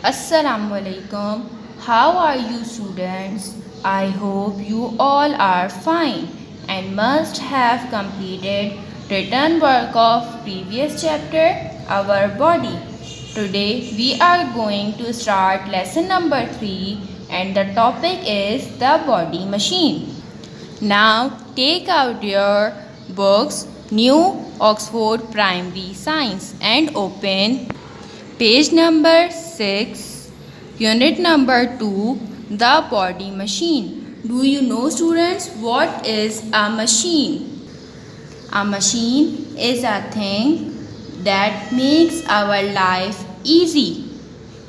Assalamualaikum. How are you students? I hope you all are fine and must have completed written work of previous chapter, our body. Today we are going to start lesson number 3 and the topic is the body machine. Now take out your books, New Oxford Primary Science, and open page number 6, unit number 2, the body machine. Do you know, students, what is a machine? A machine is a thing that makes our life easy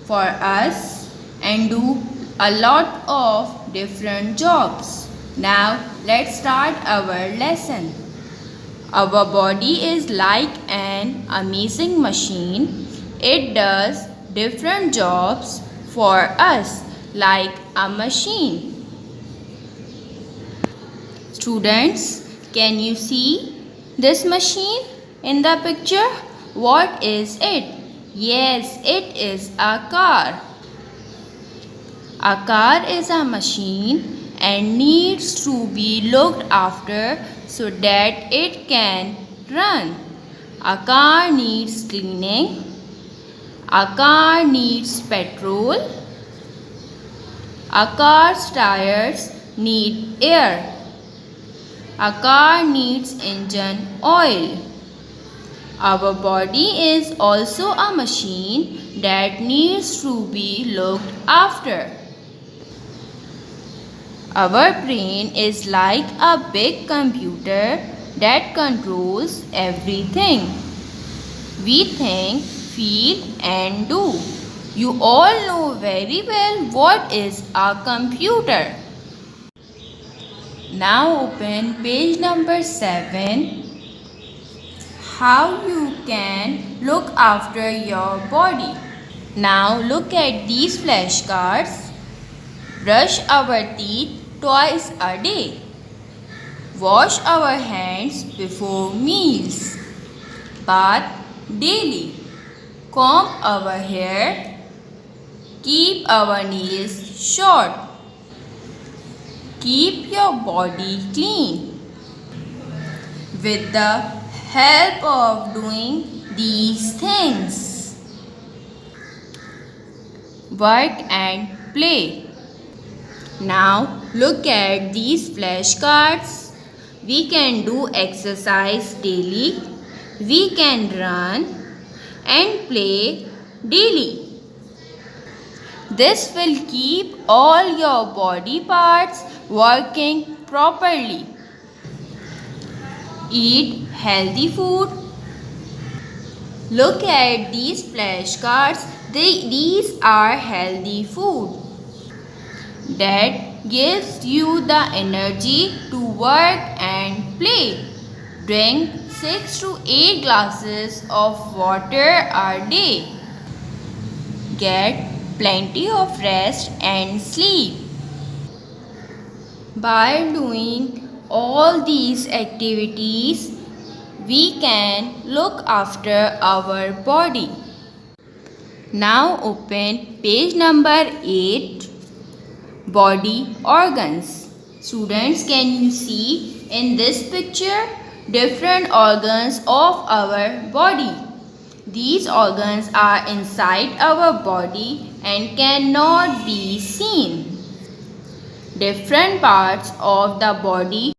for us and do a lot of different jobs. Now let's start our lesson. Our body is like an amazing machine. It does different jobs for us like a machine. Students, can you see this machine in the picture? What is it? Yes, it is a car. A car is a machine and needs to be looked after so that it can run. A car needs cleaning. A car needs petrol. A car's tires need air. A car needs engine oil. Our body is also a machine that needs to be looked after. Our brain is like a big computer that controls everything. We think, feel and do. You all know very well what is a computer. Now open page number 7. How you can look after your body. Now look at these flashcards. Brush our teeth twice a day. Wash our hands before meals. Bath daily. Comb our hair. Keep our nails short. Keep your body clean. With the help of doing these things, work and play. Now look at these flashcards. We can do exercise daily. We can run and play daily. This will keep all your body parts working properly. Eat healthy food. Look at these flashcards. These are healthy food that gives you the energy to work and play. Drink 6 to 8 glasses of water a day. Get plenty of rest and sleep. By doing all these activities, we can look after our body. Now open page number 8. Body organs. Students, can you see in this picture different organs of our body? These organs are inside our body and cannot be seen. Different parts of the body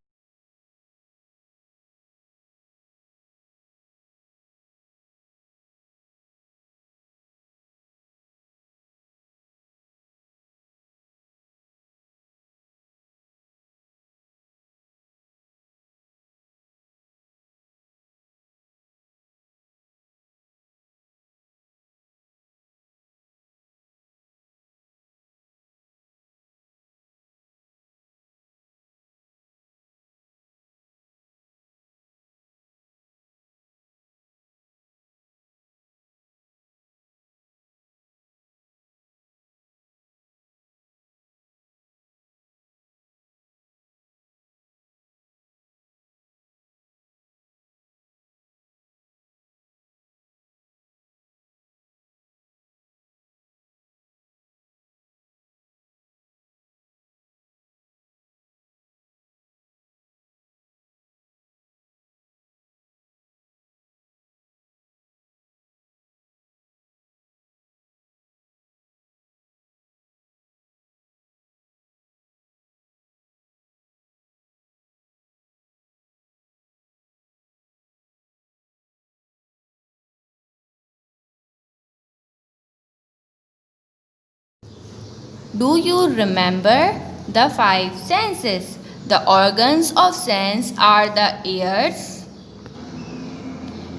Do you remember the five senses? The organs of sense are the ears.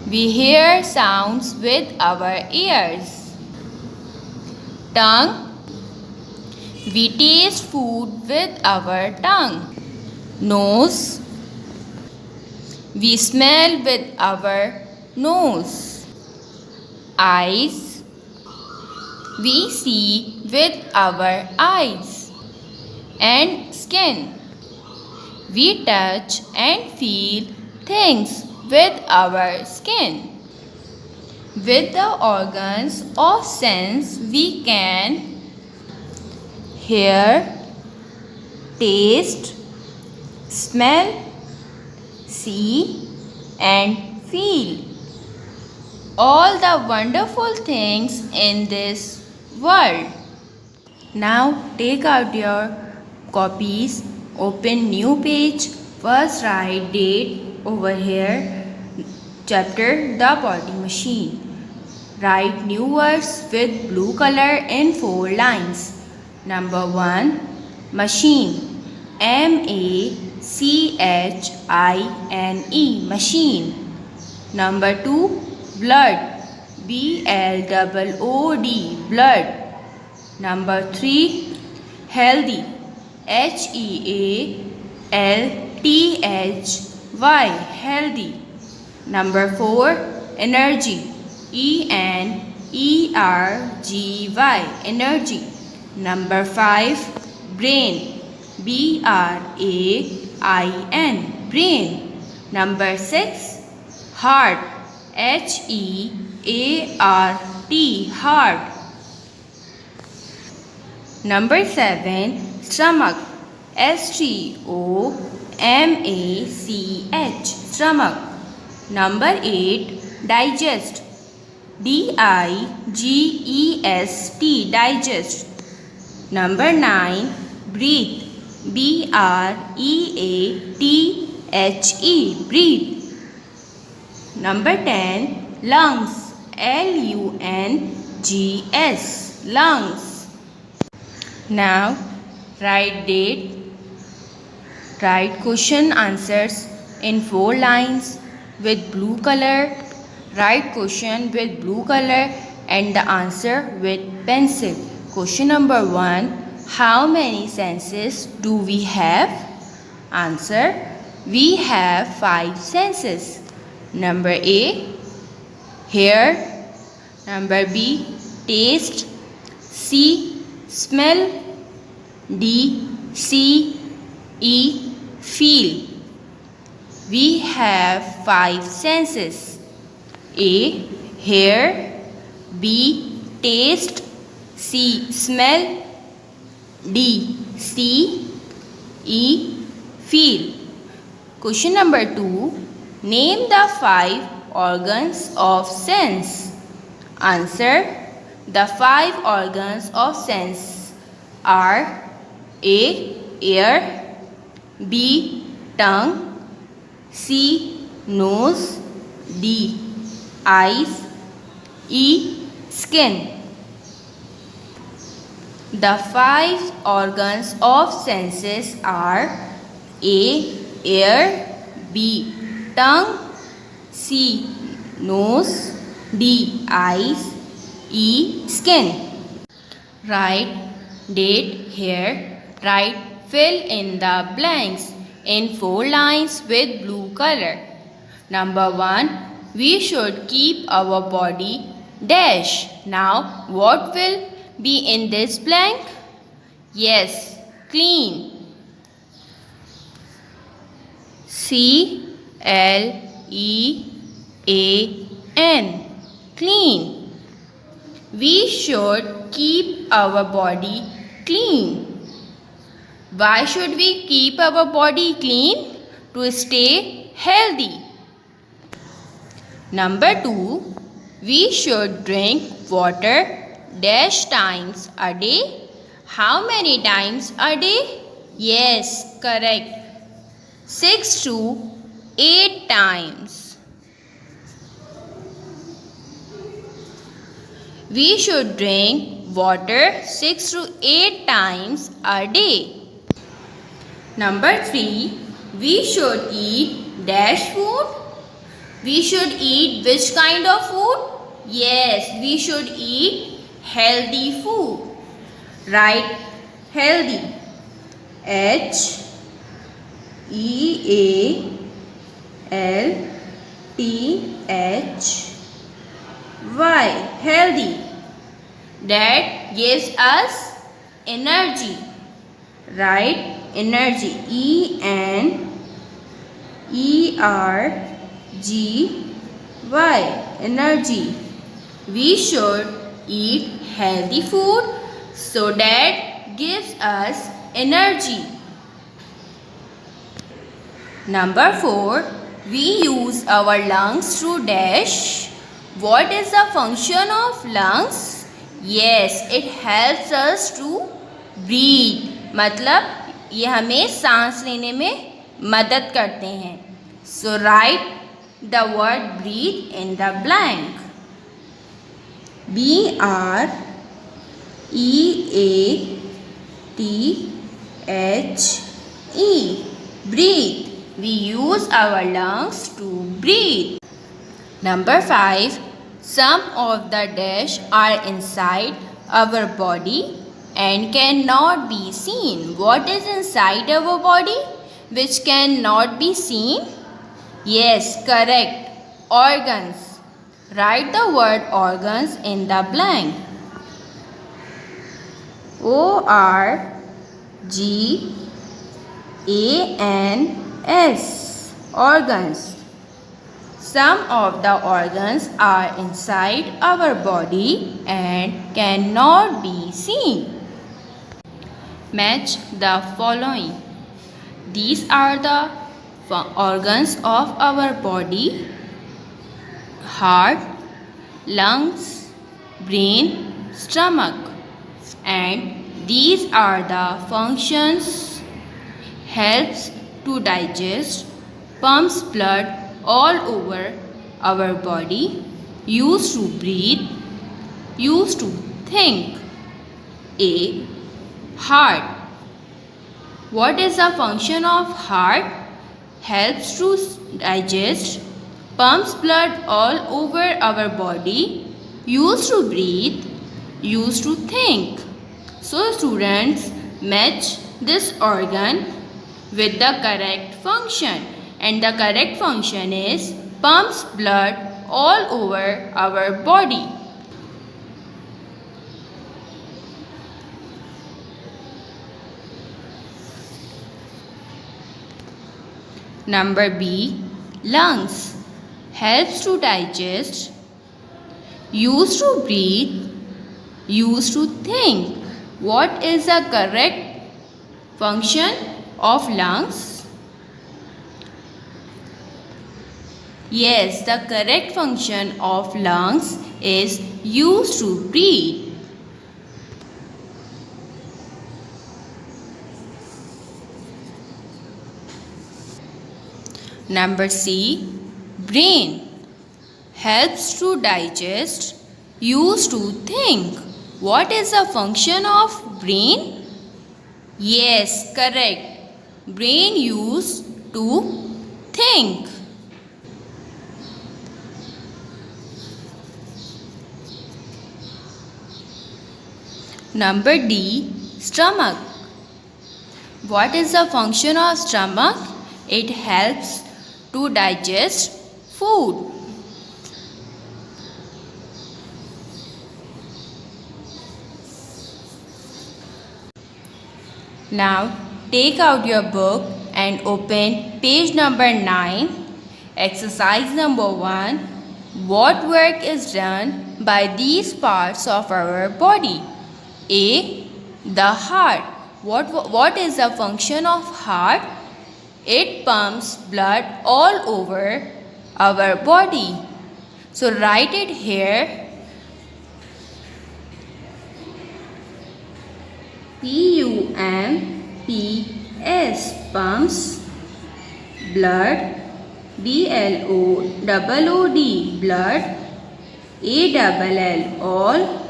We hear sounds with our ears. Tongue. We taste food with our tongue. Nose. We smell with our nose. Eyes. We see with our eyes. And skin. We touch and feel things with our skin. With the organs of sense, we can hear, taste, smell, see, and feel all the wonderful things in this world. Now take out your copies, open new page, first write date over here, chapter The Potty Machine. Write new words with blue color in 4 lines. Number 1, machine, M-A-C-H-I-N-E, machine. Number 2, blood, B-L-O-O-D, blood. Number 3, healthy, H-E-A-L-T-H-Y, healthy. Number 4, energy, E-N-E-R-G-Y, energy. Number 5, brain, B-R-A-I-N, brain. Number 6, heart, H-E-A-R-T, heart. Number 7, stomach, S-T-O-M-A-C-H, stomach. Number 8, digest, D-I-G-E-S-T, digest. Number 9, breathe, B-R-E-A-T-H-E, breathe. Number 10, lungs, L-U-N-G-S, lungs. Now write date, write question answers in 4 lines with blue color. Write question with blue color and the answer with pencil. Question number 1. How many senses do we have? Answer. We have 5 senses. Number A, hear. Number B, taste. C, smell. D, see. E, feel. We have 5 senses. A, hear. B, taste. C, smell. D, see. E, feel. Question number 2. Name the 5 organs of sense. Answer. The 5 organs of sense are A, ear. B, tongue. C, nose. D, eyes. E, skin. The 5 organs of senses are A, ear. B, tongue. C, nose. D, eyes. E, skin. Write date here. Write fill in the blanks in 4 lines with blue color. Number 1. We should keep our body dash. Now what will be in this blank? Yes, clean. C-L-E-A-N, clean. We should keep our body clean. Why should we keep our body clean? To stay healthy. Number 2. We should drink water dash times a day. How many times a day? Yes, correct. 6 to 8 times. We should drink water 6 to 8 times a day. Number 3. We should eat dash food. We should eat which kind of food? Yes, we should eat healthy food. Write healthy. Healthy. Healthy. That gives us energy. Right? Energy. ENERGY. Energy. We should eat healthy food so that gives us energy. Number 4. We use our lungs to dash. What is the function of lungs? Yes, it helps us to breathe. मतलब ये हमें सांस लेने में मदद करते हैं. So write the word breathe in the blank. BREATHE. Breathe. We use our lungs to breathe. Number 5. Some of the dash are inside our body and cannot be seen. What is inside our body which cannot be seen? Yes, correct. Organs. Write the word organs in the blank. ORGANS. Organs. Some of the organs are inside our body and cannot be seen. Match the following. These are the organs of our body: heart, lungs, brain, stomach. And these are the functions: helps to digest, pumps blood all over our body, used to breathe, used to think. A. Heart. What is the function of heart? Helps to digest, pumps blood all over our body, used to breathe, used to think. So students, match this organ with the correct function, and the correct function is pumps blood all over our body. Number B. Lungs. Helps to digest, used to breathe, used to think. What is the correct function of lungs? Yes, the correct function of lungs is used to breathe. Number C. Brain. Helps to digest, used to think. What is the function of brain? Yes, correct. Brain used to think. Number D. Stomach. What is the function of stomach? It helps to digest food. Now take out your book and open page number 9. Exercise number 1. What work is done by these parts of our body? A. The heart. What is the function of heart? It pumps blood all over our body. So write it here. PUMPS, pumps blood. BLOOD, blood. ALL, all.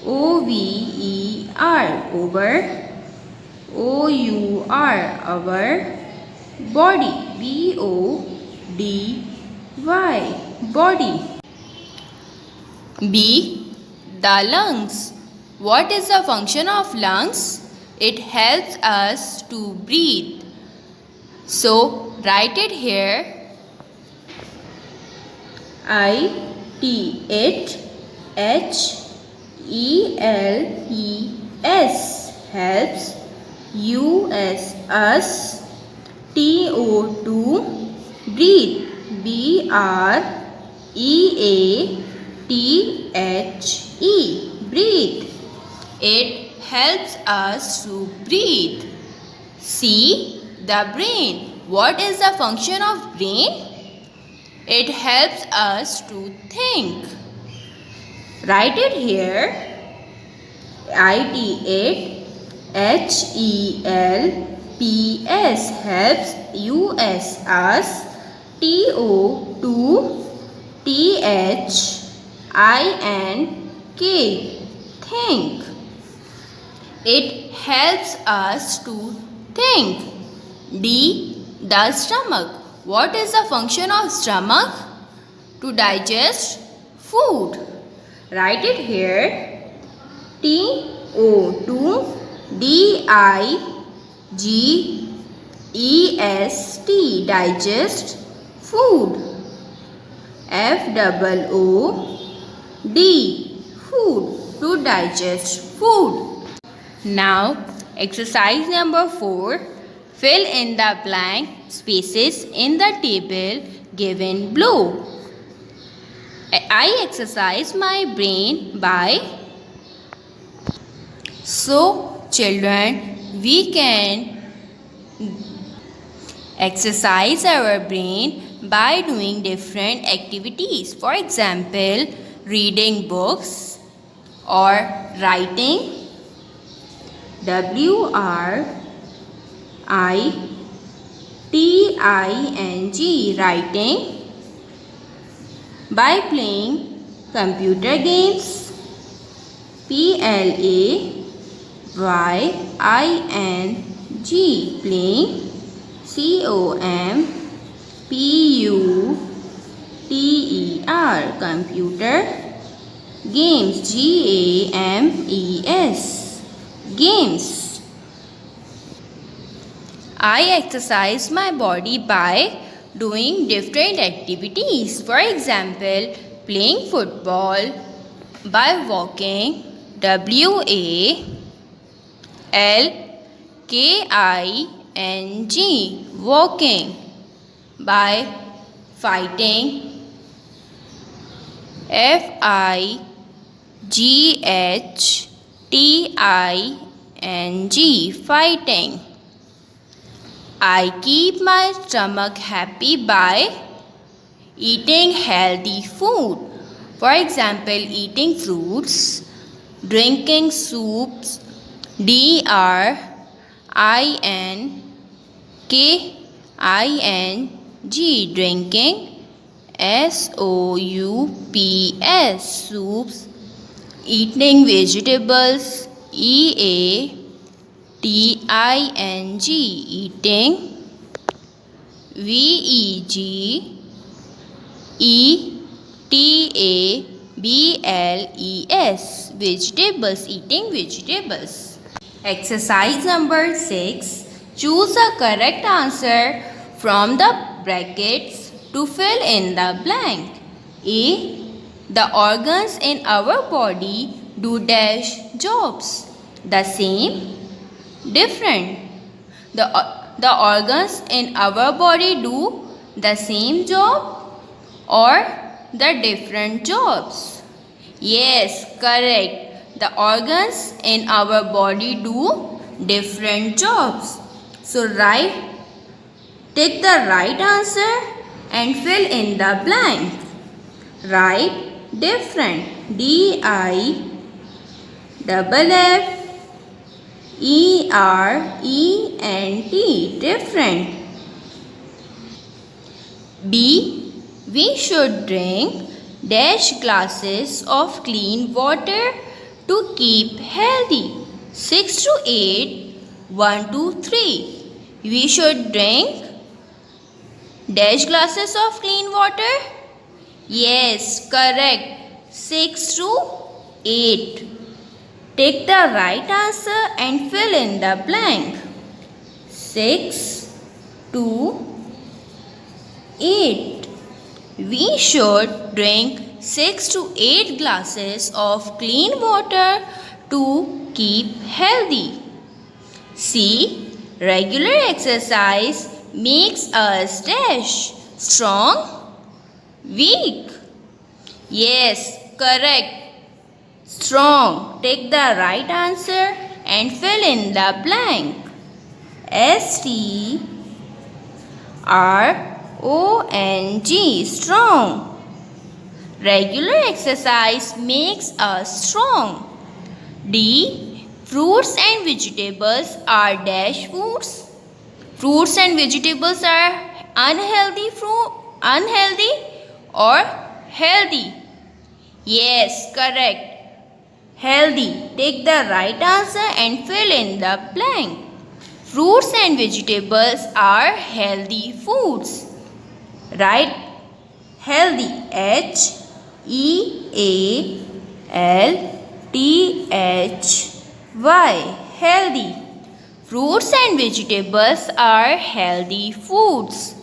O-V-E-R, over. O-U-R, our. Body, B-O-D-Y, body. B, the lungs. What is the function of lungs? It helps us to breathe. So, write it here. I-T-H-H-E-L-P-S, helps. U-S, us. T-O, breathe. B-R-E-A-T-H-E, breathe. It helps us to breathe. C, the brain. What is the function of brain? It helps us to think. Write it here. I-T-H-E-L-P-S, helps. U-S, us. T-O-T-H-I-N-K, think. It helps us to think. D, the stomach. What is the function of stomach? To digest food. Write it here. T-O-D-I-G-E-S-T, digest food. F-O-O-D, food, to digest food. Now, exercise number 4. Fill in the blank spaces in the table given below. I exercise my brain by. So, children, we can exercise our brain by doing different activities. For example, reading books or writing. W-R-I-T-I-N-G, writing. By playing computer games. P-L-A-Y-I-N-G, playing. C-O-M-P-U-T-E-R, computer. Games, G-A-M-E-S, games. I exercise my body by doing different activities. For example, playing football, by walking. W-A-L-K-I-N-G, walking. By fighting. F-I-G-H-T-I-N-G, fighting. I keep my stomach happy by eating healthy food. For example, eating fruits, drinking soups. D-R-I-N-K-I-N-G, drinking. S-O-U-P-S, soups. Eating vegetables. E-A-T-I-N-G, eating. V-E-G-E-T-A-B-L-E-S, vegetables, eating vegetables. Exercise number 6. Choose the correct answer from the brackets to fill in the blank. A, the organs in our body do dash jobs. The same, different. The organs in our body do the same job or the different jobs. Yes, correct. The organs in our body do different jobs. So take the right answer and fill in the blank. Write different. D-I-F-F-E-R-E-N-T, different. B, we should drink dash glasses of clean water to keep healthy. 6 to 8. 1 to 3. We should drink dash glasses of clean water. Yes, correct. 6 to 8. Take the right answer and fill in the blank. 6 to 8. We should drink 6 to 8 glasses of clean water to keep healthy. C. Regular exercise makes us dash strong, weak. Yes, correct. Strong. Take the right answer and fill in the blank. S-T-R-O-N-G. Strong. Regular exercise makes us strong. D. Fruits and vegetables are dash foods. Fruits and vegetables are unhealthy or healthy? Yes, correct. Healthy. Take the right answer and fill in the blank. Fruits and vegetables are healthy foods. Right? Healthy. Healthy. Healthy. Fruits and vegetables are healthy foods.